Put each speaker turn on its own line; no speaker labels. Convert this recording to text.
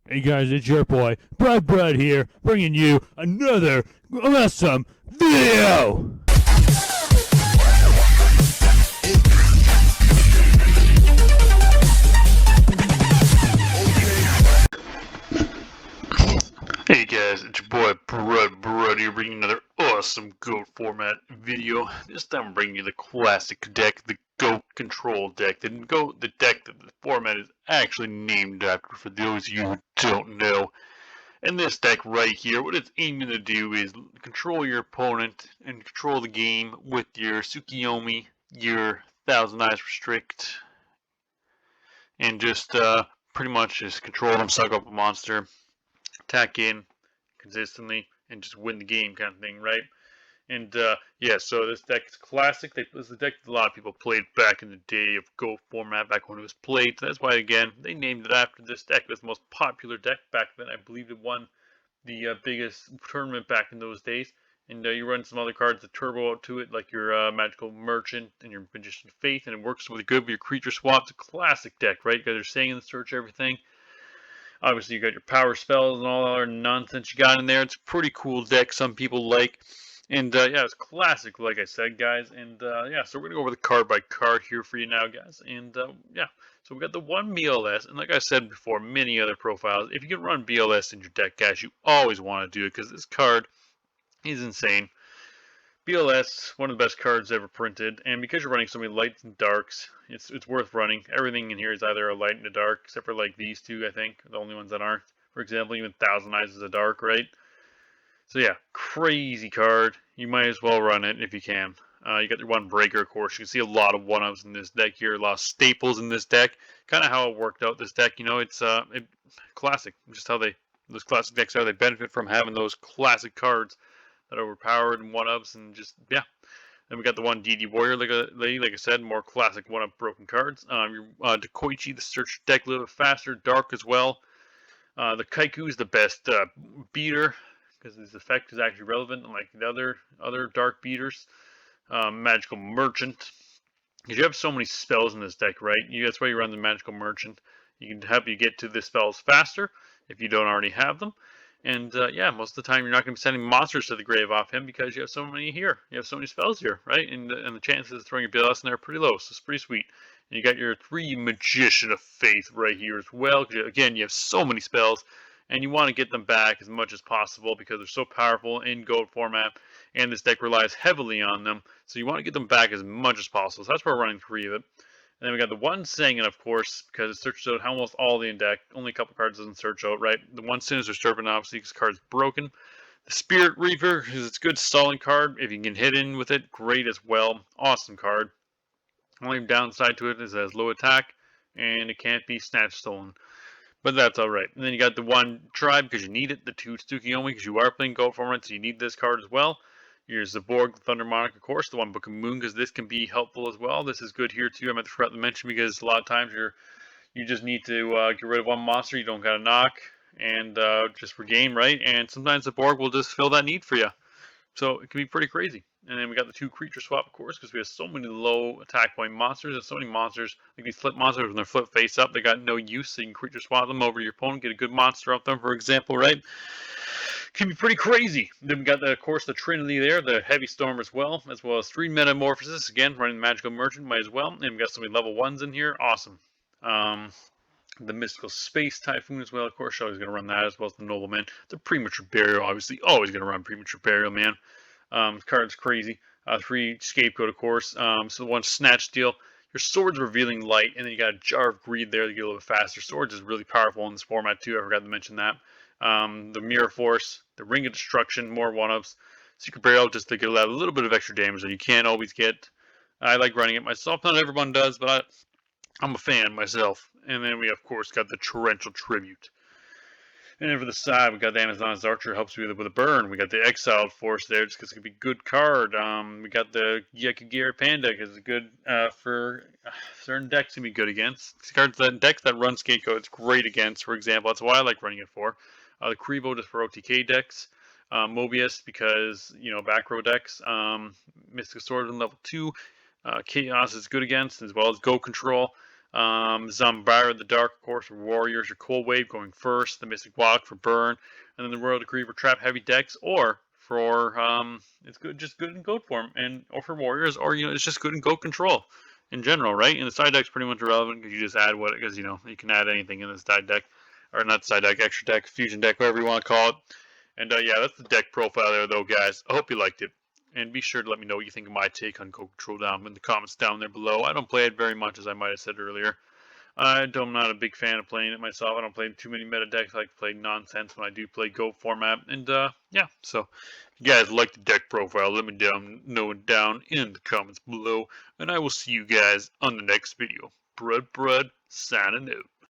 Hey guys, it's your boy, Brad here, bringing you another awesome video! Hey guys, it's your boy Brad here, bringing another awesome GOAT format video. This time I'm bringing you the classic deck, the GOAT Control deck. The deck that the format is actually named after, for those of you who don't know. And this deck right here, what it's aiming to do is control your opponent and control the game with your Tsukiyomi, your Thousand Eyes Restrict, and just pretty much just control them, suck up a monster, attack in consistently, and just win the game kind of thing, right? And yeah, so this deck is classic. This is a deck that a lot of people played back in the day of Go format, back when it was played. So that's why, again, they named it after this deck. It was the most popular deck back then. I believe it won the biggest tournament back in those days. And you run some other cards that turbo out to it, like your Magical Merchant and your Magician of Faith, and it works really good with your creature swap. It's a classic deck, right? You guys are saying in the search everything. Obviously, you got your power spells and all that other nonsense you got in there. It's a pretty cool deck. Some people like. And yeah, it's classic, like I said, guys. And yeah, so we're going to go over the card by card here for you now, guys. And yeah, so we got the one BLS. And like I said before, many other profiles. If you can run BLS in your deck, guys, you always want to do it because this card is insane. BLS, one of the best cards ever printed, and because you're running so many lights and darks, it's worth running. Everything in here is either a light and a dark, except for like these two, I think, the only ones that aren't. For example, even Thousand Eyes is a dark, right? So yeah, crazy card. You might as well run it if you can. You got your one breaker, of course. You can see a lot of one-ups in this deck here, a lot of staples in this deck. Kind of how it worked out, this deck. You know, it's classic. Just how those classic decks are. They benefit from having those classic cards that are overpowered and one-ups, and just, yeah. Then we got the one DD Warrior, like I said, more classic one-up broken cards. Your Dekoichi, the search deck, a little bit faster, dark as well. The Kaiku is the best beater, because his effect is actually relevant, unlike the other dark beaters. Magical Merchant, because you have so many spells in this deck, right? That's why you run the Magical Merchant. You can help you get to the spells faster if you don't already have them. And yeah, most of the time you're not going to be sending monsters to the grave off him because you have so many here. You have so many spells here, right? And the chances of throwing your BLS in there are pretty low, so it's pretty sweet. And you got your 3 Magician of Faith right here as well. Again, you have so many spells, and you want to get them back as much as possible because they're so powerful in GOAT format, and this deck relies heavily on them. So you want to get them back as much as possible. So that's why we're running 3 of it. And then we got the one Sangan, of course, because it searches out almost all the in deck. Only a couple cards doesn't search out, right? The one Sinister Serpent, obviously, because card's broken. The Spirit Reaper, because it's a good stalling card. If you can hit in with it, great as well. Awesome card. Only downside to it is it has low attack, and it can't be snatch stolen. But that's alright. And then you got the one Tribe, because you need it. The 2 Tsukiyomi, because you are playing GOAT format, so you need this card as well. Here's the Borg, the Thunder Monarch, of course, the one Book of Moon, because this can be helpful as well. This is good here too. I meant to forget to mention because a lot of times you just need to get rid of one monster. You don't got to knock and just regain, right? And sometimes the Borg will just fill that need for you. So it can be pretty crazy. And then we got the 2 creature swap, of course, because we have so many low attack point monsters. And so many monsters, like these flip monsters, when they're flip face up, they got no use. So you can creature swap them over your opponent, get a good monster off them, for example, right? Can be pretty crazy. Then we got, of course, the Trinity there, the Heavy Storm as well as 3 Metamorphosis. Again, running the Magical Merchant, might as well. And we got so many level 1s in here. Awesome. The Mystical Space Typhoon as well, of course. Always going to run that, as well as the Nobleman. The Premature Burial, obviously. Always going to run Premature Burial, man. Card's crazy. 3 Scapegoat, of course. So the 1 Snatch Steal. Your Sword's Revealing Light, and then you got a Jar of Greed there to get a little bit faster. Swords is really powerful in this format, too. I forgot to mention that. The Mirror Force, the Ring of Destruction, more one-ups. Secret Burial, just to get a little bit of extra damage that you can't always get. I like running it myself. Not everyone does, but I'm a fan myself. And then we, of course, got the Torrential Tribute. And then for the side, we got the Amazon's Archer, helps you with a burn. We got the Exiled Force there, just because it could be a good card. We got the Yakagiri Panda, because it's good for certain decks to be good against. These cards, that decks that run Scapegoat, it's great against, for example. That's why I like running it for. The Krivo, just for OTK decks. Mobius, because, back row decks. Mystic Swordsman level 2. Chaos is good against, as well as Go Control. Zambara the Dark, of course, for warriors, your Cold Wave going first, the Mystic Walk for burn, and then the Royal Decree for trap heavy decks, or for it's good, just good in goat form, and or for warriors, or it's just good in goat control in general, right? And the side deck's pretty much irrelevant because you just add what, because you can add anything in this side deck, or not side deck, extra deck, fusion deck, whatever you want to call it. And yeah, that's the deck profile there, though, guys. I hope you liked it. And be sure to let me know what you think of my take on Goat Control down in the comments down there below. I don't play it very much, as I might have said earlier. I'm not a big fan of playing it myself. I don't play too many meta decks. I like to play nonsense when I do play Goat format. And yeah, so if you guys like the deck profile, let me know it down in the comments below. And I will see you guys on the next video. Brud, signing out.